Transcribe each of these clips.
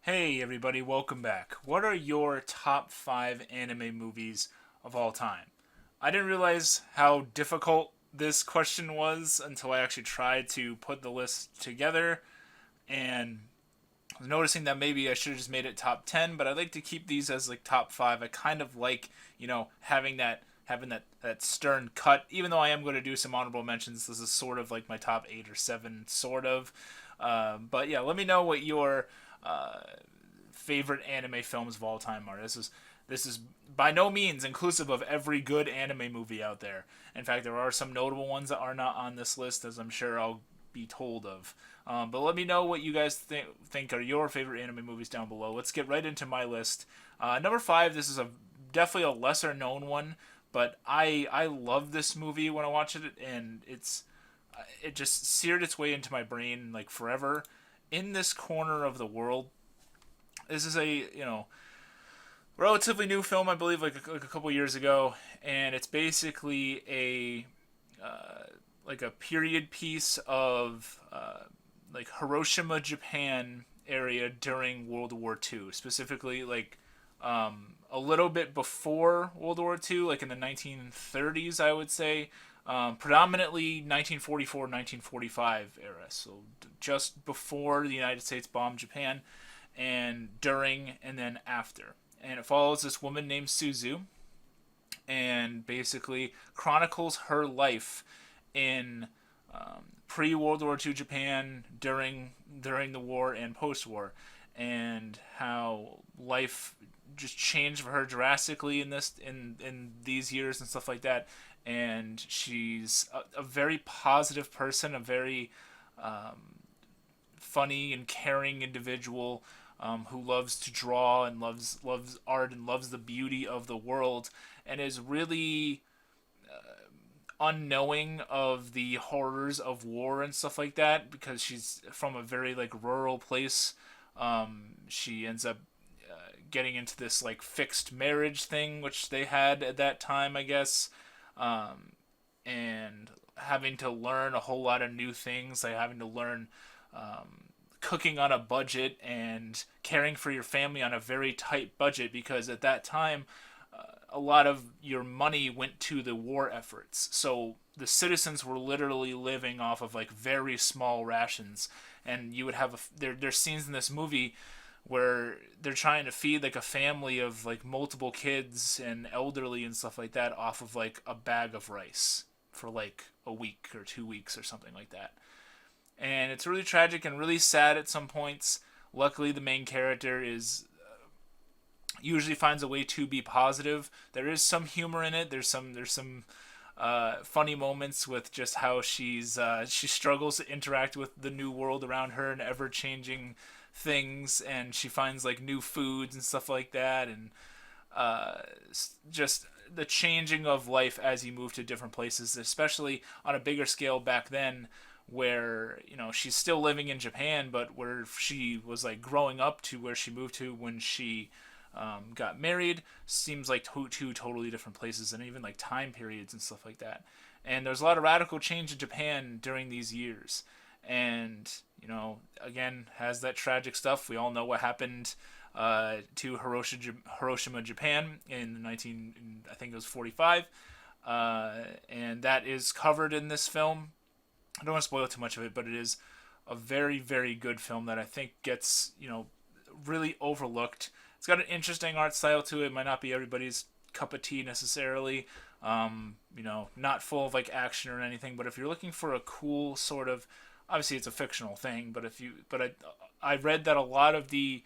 Hey everybody, welcome back. What are your top 5 anime movies of all time? I didn't realize how difficult this question was until I actually tried to put the list together and was noticing that maybe I should have just made it top 10, but I like to keep these as like top 5. I kind of like, having that stern cut, even though I am going to do some honorable mentions. This is sort of like my top 8 or 7 sort of. But yeah, let me know what your uh, favorite anime films of all time are. This is by no means inclusive of every good anime movie out there. In fact, there are some notable ones that are not on this list, as I'm sure I'll be told of. But let me know what you guys think are your favorite anime movies down below. Let's get right into my list. Number 5. This is definitely a lesser known one, but I love this movie when I watch it, and it just seared its way into my brain like forever. In this corner of the world, this is a relatively new film, I believe, like a couple years ago, and it's basically a like a period piece of like Hiroshima, Japan area during World War II, specifically like a little bit before World War II, like in the 1930s, I would say. Predominantly 1944, 1945 era, so just before the United States bombed Japan, and during and then after. And it follows this woman named Suzu, and basically chronicles her life in pre World War II Japan, during the war and post war, and how life just changed for her drastically in these years and stuff like that. And she's a very positive person, a very funny and caring individual, who loves to draw and loves art and loves the beauty of the world, and is really unknowing of the horrors of war and stuff like that, because she's from a very like rural place. She ends up getting into this like fixed marriage thing, which they had at that time, I guess, and having to learn a whole lot of new things, like having to learn cooking on a budget and caring for your family on a very tight budget, because at that time a lot of your money went to the war efforts. So the citizens were literally living off of like very small rations, and you would have there's scenes in this movie where they're trying to feed like a family of like multiple kids and elderly and stuff like that off of like a bag of rice for like a week or 2 weeks or something like that. And it's really tragic and really sad at some points. Luckily, the main character is usually finds a way to be positive. There is some humor in it. There's some funny moments with just how she struggles to interact with the new world around her and ever changing things, and she finds like new foods and stuff like that, and uh, just the changing of life as you move to different places, especially on a bigger scale back then, where she's still living in Japan, but where she was like growing up to where she moved to when she got married seems like two totally different places, and even like time periods and stuff like that. And there's a lot of radical change in Japan during these years, and again has that tragic stuff. We all know what happened to Hiroshima, Japan in 19, I think it was 45, and that is covered in this film. I don't want to spoil too much of it, but it is a very, very good film that I think gets, really overlooked. It's got an interesting art style to it. It might not be everybody's cup of tea necessarily. Not full of like action or anything, but if you're looking for a cool sort of, obviously it's a fictional thing, but I read that a lot of the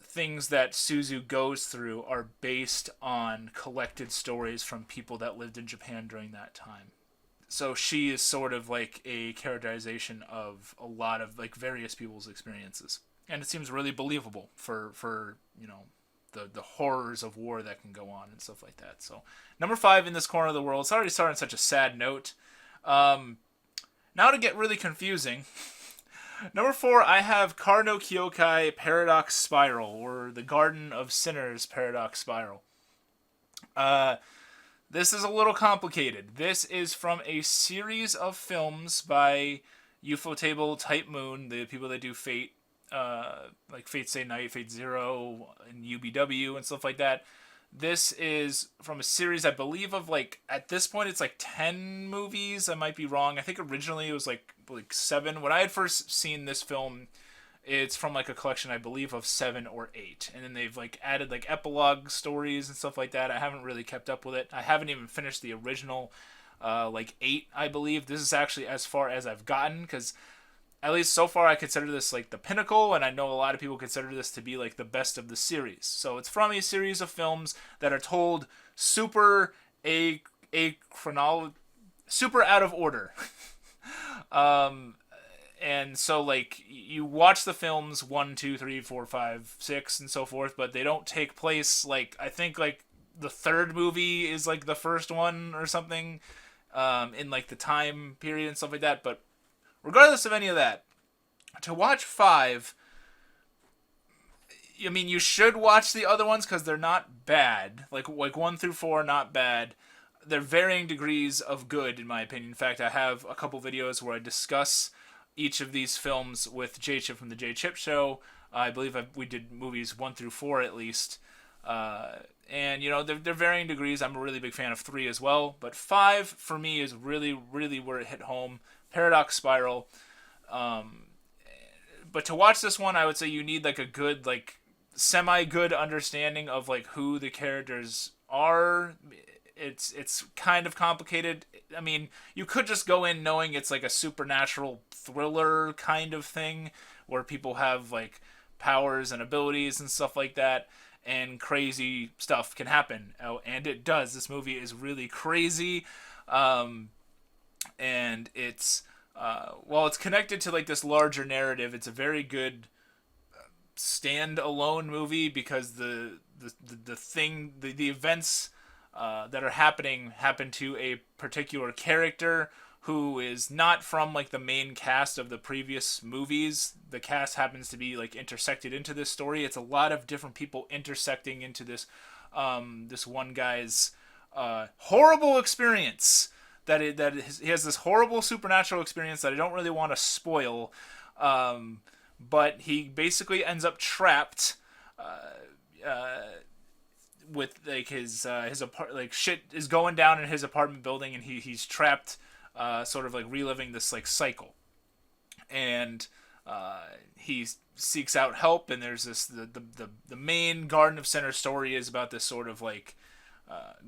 things that Suzu goes through are based on collected stories from people that lived in Japan during that time. So she is sort of like a characterization of a lot of like various people's experiences, and it seems really believable for the horrors of war that can go on and stuff like that. So number 5 in this corner of the world. It's already starting on such a sad note. Now to get really confusing. Number 4, I have Kar no Kyoukai Paradox Spiral, or the Garden of Sinners Paradox Spiral. Uh, this is a little complicated. This is from a series of films by UFO Table Type Moon, the people that do Fate. like Fate Stay Night, Fate Zero, and UBW and stuff like that. This is from a series, I believe, of like at this point it's like 10 movies. I might be wrong. I think originally it was like 7. When I had first seen this film, it's from like a collection, I believe, of 7 or 8, and then they've like added like epilogue stories and stuff like that. I haven't really kept up with it. I haven't even finished the original, like 8, I believe. This is actually as far as I've gotten, because at least so far I consider this like the pinnacle, and I know a lot of people consider this to be like the best of the series. So it's from a series of films that are told super a chronolo- super out of order. um, and so like you watch the films 1, 2, 3, 4, 5, 6, and so forth, but they don't take place like I think like the third movie is like the first one or something, in like the time period and stuff like that. But regardless of any of that, to watch 5, I mean, you should watch the other ones because they're not bad. Like 1 through 4, not bad. They're varying degrees of good, in my opinion. In fact, I have a couple videos where I discuss each of these films with J Chip from the J Chip Show. I believe we did movies 1 through 4 at least. And you know they're varying degrees. I'm a really big fan of 3 as well, but 5 for me is really really where it hit home. Paradox Spiral. But to watch this one, I would say you need like a good like semi good understanding of like who the characters are. It's kind of complicated. I mean, you could just go in knowing it's like a supernatural thriller kind of thing where people have like powers and abilities and stuff like that, and crazy stuff can happen. Oh, and it does. This movie is really crazy. And it's while it's connected to like this larger narrative, it's a very good stand-alone movie because the events that are happening happen to a particular character who is not from like the main cast of the previous movies. The cast happens to be like intersected into this story. It's a lot of different people intersecting into this one guy's horrible experience. He has this horrible supernatural experience that I don't really want to spoil, but he basically ends up trapped with like his like shit is going down in his apartment building, and he's trapped, sort of like reliving this like cycle, and he seeks out help. And there's this the main Garden of Sinner story is about this sort of like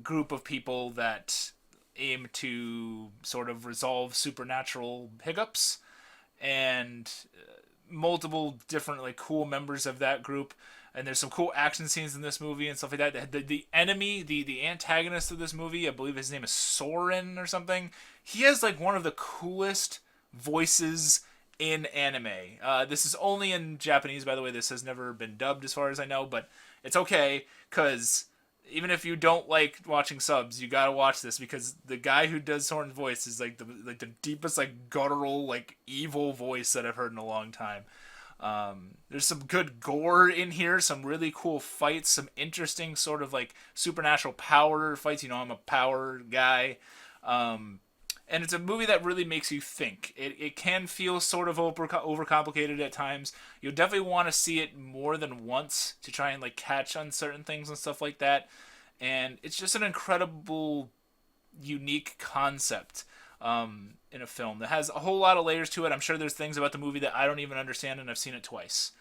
group of people that aim to sort of resolve supernatural hiccups, and multiple different like cool members of that group. And there's some cool action scenes in this movie and stuff like that. The enemy, the antagonist of this movie, I believe his name is Soren or something. He has like one of the coolest voices in anime. This is only in Japanese, by the way. This has never been dubbed as far as I know, but it's okay because even if you don't like watching subs, you gotta watch this because the guy who does Soren's voice is like the deepest like guttural like evil voice that I've heard in a long time. There's some good gore in here, some really cool fights, some interesting sort of like supernatural power fights. You know, I'm a power guy. And it's a movie that really makes you think. It can feel sort of overcomplicated at times. You'll definitely want to see it more than once to try and like catch on certain things and stuff like that. And it's just an incredible, unique concept in a film that has a whole lot of layers to it. I'm sure there's things about the movie that I don't even understand, and I've seen it twice.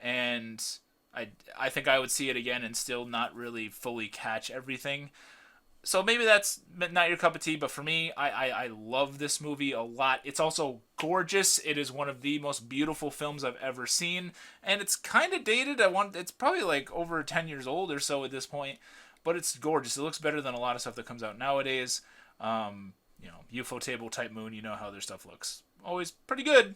And I think I would see it again and still not really fully catch everything. So maybe that's not your cup of tea, but for me, I love this movie a lot. It's also gorgeous. It is one of the most beautiful films I've ever seen, and it's kind of dated. It's probably like over 10 years old or so at this point, but it's gorgeous. It looks better than a lot of stuff that comes out nowadays. You know, UFO Table Type Moon, you know how their stuff looks. Always pretty good.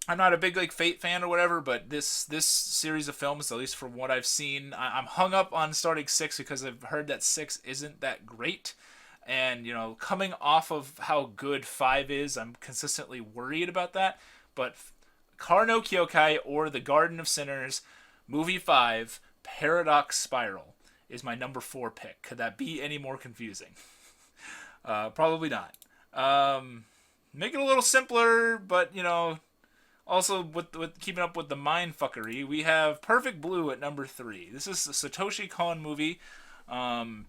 I'm not a big like Fate fan or whatever, but this series of films, at least from what I've seen, I'm hung up on starting 6 because I've heard that 6 isn't that great. And, you know, coming off of how good 5 is, I'm consistently worried about that. But Kar no Kyoukai or The Garden of Sinners, movie 5, Paradox Spiral, is my number 4 pick. Could that be any more confusing? Probably not. Make it a little simpler, but, you know, Also, with keeping up with the mind fuckery, we have Perfect Blue at number three. This is a Satoshi Kon movie. Um,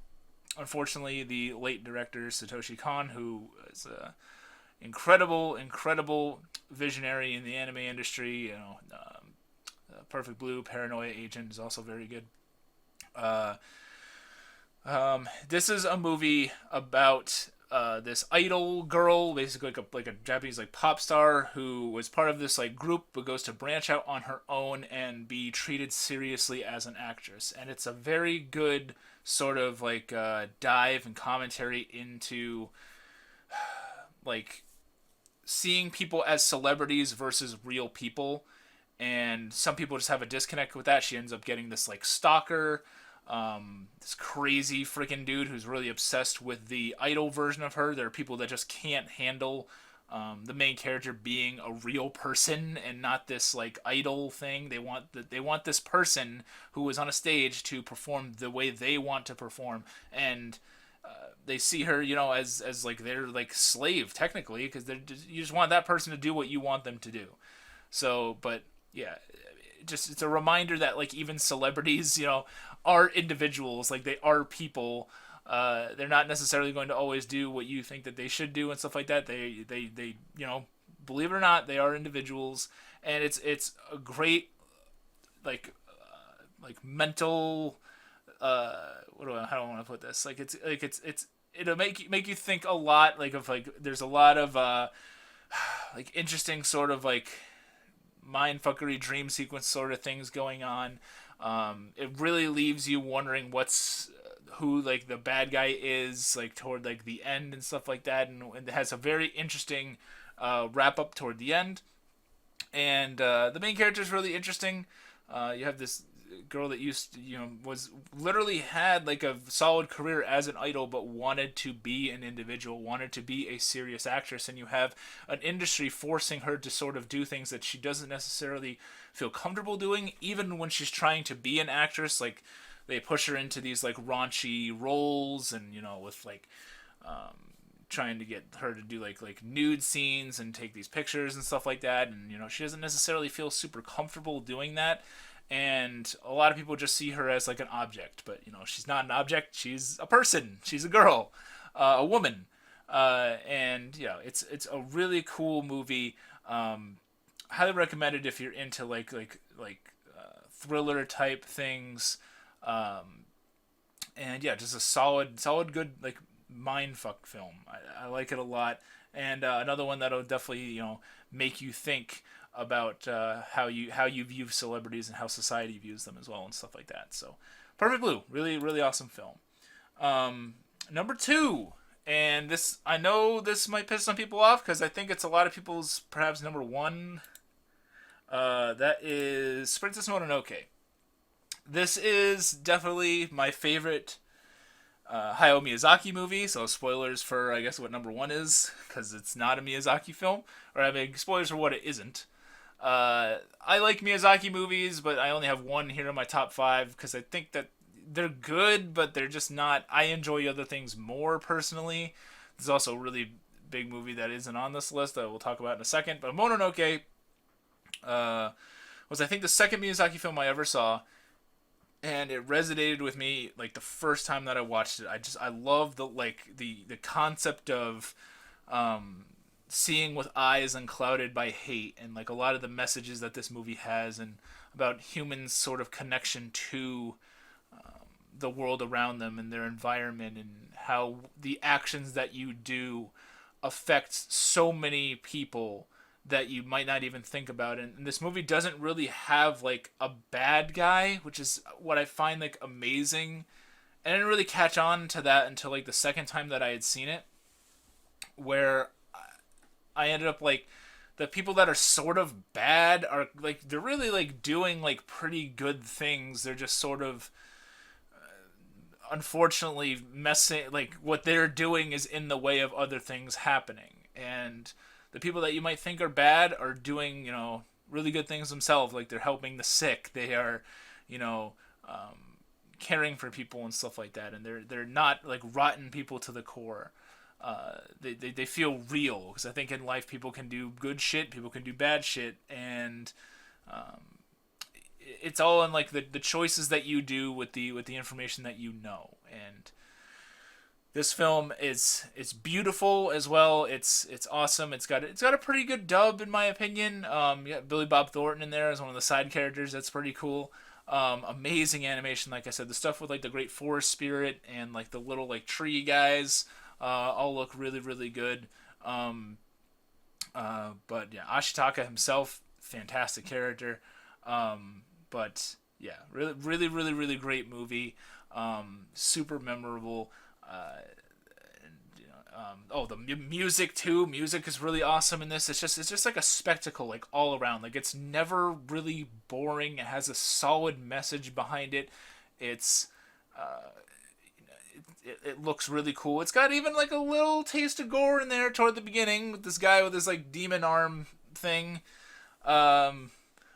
Unfortunately, the late director Satoshi Kon, who is a incredible visionary in the anime industry. Perfect Blue, Paranoia Agent is also very good. Uh, this is a movie about this idol girl, basically like a Japanese like pop star who was part of this like group, but goes to branch out on her own and be treated seriously as an actress. And it's a very good sort of like dive and commentary into like seeing people as celebrities versus real people. And some people just have a disconnect with that. She ends up getting this like stalker, this crazy freaking dude who's really obsessed with the idol version of her. There are people that just can't handle the main character being a real person and not this like idol thing. They want this person who is on a stage to perform the way they want to perform, and they see her, as like their like slave technically, because you just want that person to do what you want them to do. So, but yeah, just it's a reminder that like even celebrities, are individuals. Like they are people. They're not necessarily going to always do what you think that they should do and stuff like that. They believe it or not, they are individuals, and it's a great like mental. How do I want to put this? Like it's it'll make you think a lot. Like of like there's a lot of like interesting sort of like mind fuckery dream sequence sort of things going on. It really leaves you wondering who like the bad guy is like toward like the end and stuff like that, and it has a very interesting wrap up toward the end. And the main character is really interesting. You have this girl that used to, was literally had like a solid career as an idol, but wanted to be an individual, wanted to be a serious actress, and you have an industry forcing her to sort of do things that she doesn't necessarily feel comfortable doing, even when she's trying to be an actress. Like they push her into these like raunchy roles, and with like trying to get her to do like nude scenes and take these pictures and stuff like that, and she doesn't necessarily feel super comfortable doing that. And a lot of people just see her as like an object, but she's not an object. She's a person. She's a girl, a woman, and it's a really cool movie. Highly recommended if you're into thriller type things, and yeah, just a solid good like mindfuck film. I like it a lot, and another one that'll definitely make you think about how you view celebrities and how society views them as well and stuff like that. So, Perfect Blue, really really awesome film. Number two, and this I know this might piss some people off because I think it's a lot of people's perhaps number one. That is Princess Mononoke. This is definitely my favorite Hayao Miyazaki movie, so spoilers for I guess what number one is, because it's not a Miyazaki film, or I mean spoilers for what it isn't. I like Miyazaki movies, but I only have one here in my top five because I think that they're good, but they're just not. I enjoy other things more personally. There's also a really big movie that isn't on this list that we'll talk about in a second. But Mononoke was I think the second Miyazaki film I ever saw, and it resonated with me like the first time that I watched it. I love the concept of seeing with eyes unclouded by hate, and like a lot of the messages that this movie has, and about humans' sort of connection to the world around them and their environment, and how the actions that you do affect so many people that you might not even think about. And this movie doesn't really have like a bad guy, which is what I find like amazing. And I didn't really catch on to that until like the second time that I had seen it, where I ended up like the people that are sort of bad are like they're really like doing like pretty good things. They're just sort of unfortunately messing like what they're doing is in the way of other things happening. And the people that you might think are bad are doing really good things themselves. Like they're helping the sick. They are you know caring for people and stuff like that. And they're not like rotten people to the core. they feel real, because I think in life people can do good shit, people can do bad shit, and it's all in like the choices that you do with the information that you know. And this film is it's beautiful as well. It's awesome. It's got a pretty good dub in my opinion. Yeah, Billy Bob Thornton in there as one of the side characters. That's pretty cool. Amazing animation, like I said. The stuff with like the great forest spirit and like the little like tree guys, all look really really good. Um, but yeah, Ashitaka himself, fantastic character. But yeah, really really really really great movie. Super memorable. Uh, oh, the music too. Music is really awesome in this. It's just like a spectacle, like all around. Like it's never really boring. It has a solid message behind it. It's it looks really cool. It's got even like a little taste of gore in there toward the beginning with this guy with his like demon arm thing. Um,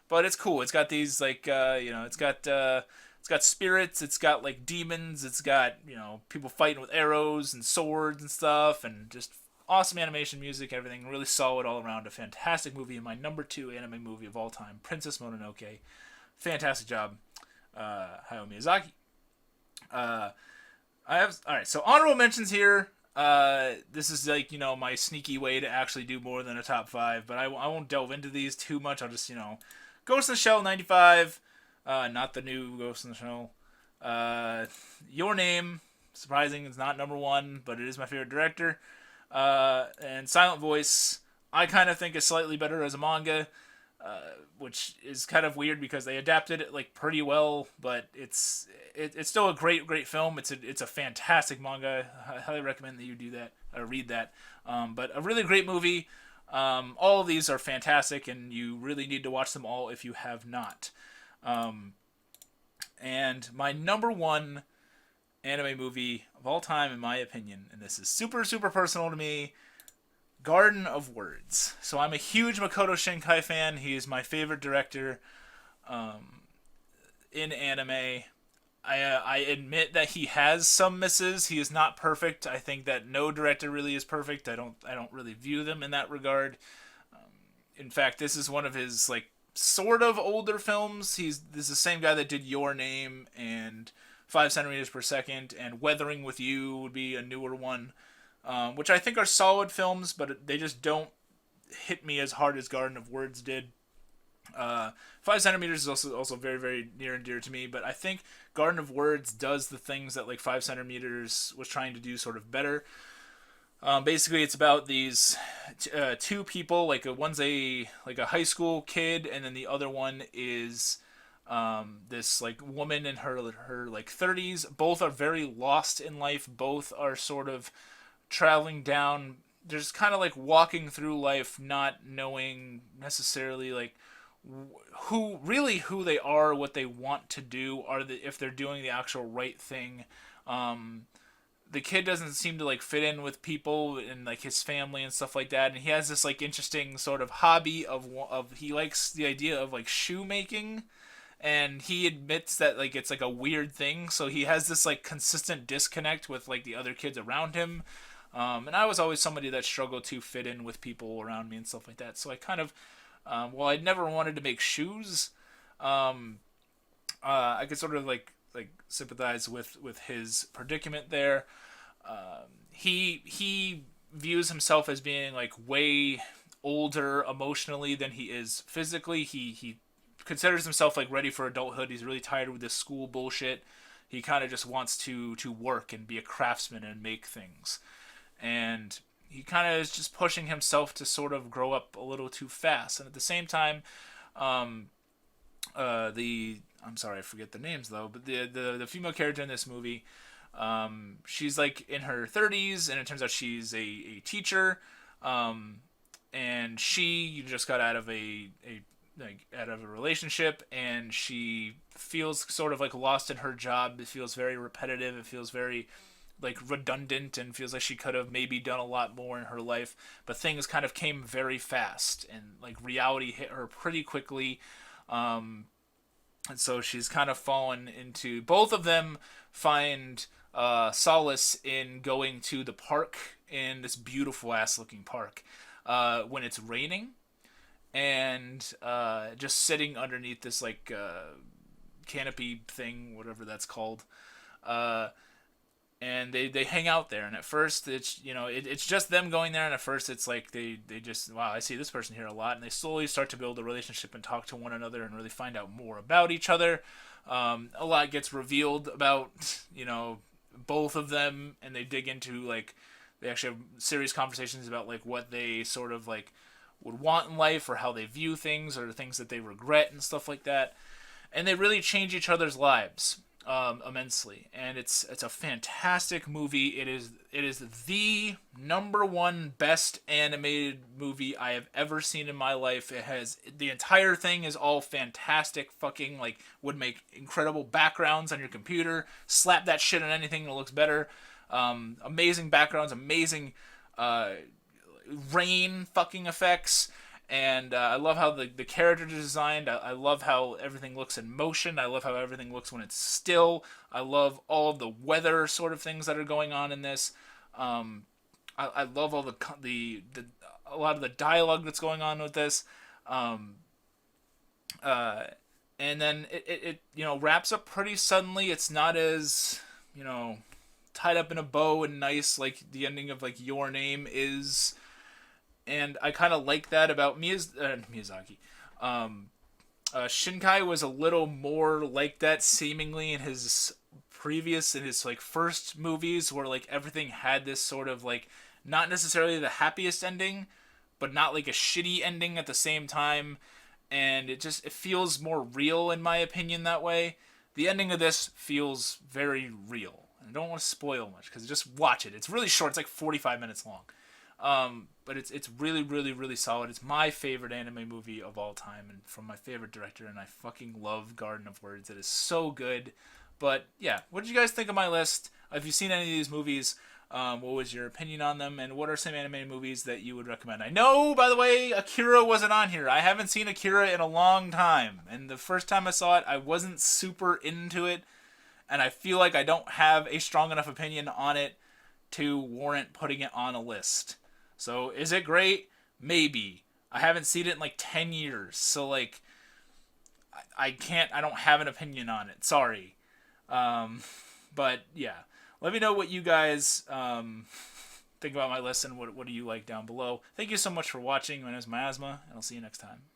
but it's cool. It's got these like it's got spirits. It's got like demons. It's got people fighting with arrows and swords and stuff, and just awesome animation, music, everything really solid all around. A fantastic movie, and my number two anime movie of all time, Princess Mononoke. Fantastic job, Hayao Miyazaki. Uh, I have all right. So honorable mentions here. This is like my sneaky way to actually do more than a top five, but I won't delve into these too much. I'll just Ghost in the Shell '95, not the new Ghost in the Shell. Your Name, surprising, it's not number one, but it is my favorite director. And Silent Voice, I kind of think is slightly better as a manga, which is kind of weird because they adapted it like pretty well, but it's still a great film. It's a fantastic manga. I highly recommend that you do that or read that. But a really great movie. All of these are fantastic, and you really need to watch them all if you have not. And my number one anime movie of all time, in my opinion, and this is super super personal to me, Garden of Words. So I'm a huge Makoto Shinkai fan. He is my favorite director in anime. I admit that he has some misses. He is not perfect. I think that no director really is perfect. I don't really view them in that regard. In fact, this is one of his like sort of older films. This is the same guy that did Your Name and 5 centimeters per second, and Weathering with You would be a newer one, which I think are solid films, but they just don't hit me as hard as Garden of Words did. 5 centimeters is also very very near and dear to me, but I think Garden of Words does the things that like 5 centimeters was trying to do sort of better. Basically, it's about these two people. Like one's a high school kid, and then the other one is this like woman in her like 30s. Both are very lost in life. Both are sort of traveling down. They're just kind of like walking through life, not knowing necessarily like who they are, what they want to do, if they're doing the actual right thing. The kid doesn't seem to like fit in with people and like his family and stuff like that, and he has this like interesting sort of hobby of he likes the idea of like shoemaking, and he admits that like it's like a weird thing, so he has this like consistent disconnect with like the other kids around him. And I was always somebody that struggled to fit in with people around me and stuff like that, so I kind of well, I never wanted to make shoes. I could sort of like sympathize with his predicament there. He views himself as being like way older emotionally than he is physically. He considers himself like ready for adulthood. He's really tired with this school bullshit. He kind of just wants to work and be a craftsman and make things. And he kind of is just pushing himself to sort of grow up a little too fast. And at the same time, the I'm sorry, I forget the names though, but the female character in this movie, she's like in her 30s, and it turns out she's a teacher, and she just got out of out of a relationship, and she feels sort of like lost in her job. It feels very repetitive. It feels very like redundant, and feels like she could have maybe done a lot more in her life, but things kind of came very fast, and like reality hit her pretty quickly. And so she's kind of fallen into, both of them find solace in going to the park, in this beautiful ass looking park, when it's raining, and just sitting underneath this like canopy thing, whatever that's called. Uh, and they hang out there, and at first it's it's just them going there, and at first it's like they just, wow, I see this person here a lot, and they slowly start to build a relationship and talk to one another and really find out more about each other. A lot gets revealed about both of them, and they dig into like, they actually have serious conversations about like what they sort of like would want in life, or how they view things, or things that they regret and stuff like that, and they really change each other's lives immensely. And it's a fantastic movie. It is the number one best animated movie I have ever seen in my life. It has, the entire thing is all fantastic. Fucking like, would make incredible backgrounds on your computer. Slap that shit on anything that looks better. Amazing backgrounds, amazing rain fucking effects. And I love how the characters are designed. I love how everything looks in motion. I love how everything looks when it's still. I love all of the weather sort of things that are going on in this. I love all the a lot of the dialogue that's going on with this. Um, and then it wraps up pretty suddenly. It's not as tied up in a bow and nice like the ending of like Your Name is, and I kind of like that about Miyazaki. Shinkai was a little more like that seemingly in his like first movies, where like everything had this sort of like, not necessarily the happiest ending, but not like a shitty ending at the same time, and it feels more real in my opinion that way. The ending of this feels very real. I don't want to spoil much because just watch it. It's really short. It's like 45 minutes long. But it's really, really, really solid. It's my favorite anime movie of all time, and from my favorite director, and I fucking love Garden of Words. It is so good. But yeah, what did you guys think of my list? Have you seen any of these movies? What was your opinion on them, and what are some anime movies that you would recommend? I know, by the way, Akira wasn't on here. I haven't seen Akira in a long time, and the first time I saw it, I wasn't super into it, and I feel like I don't have a strong enough opinion on it to warrant putting it on a list. So, is it great? Maybe. I haven't seen it in like 10 years. So, like, I don't have an opinion on it. Sorry. Um, but, yeah. Let me know what you guys think about my list, and what do you like down below. Thank you so much for watching. My name is Miasma, and I'll see you next time.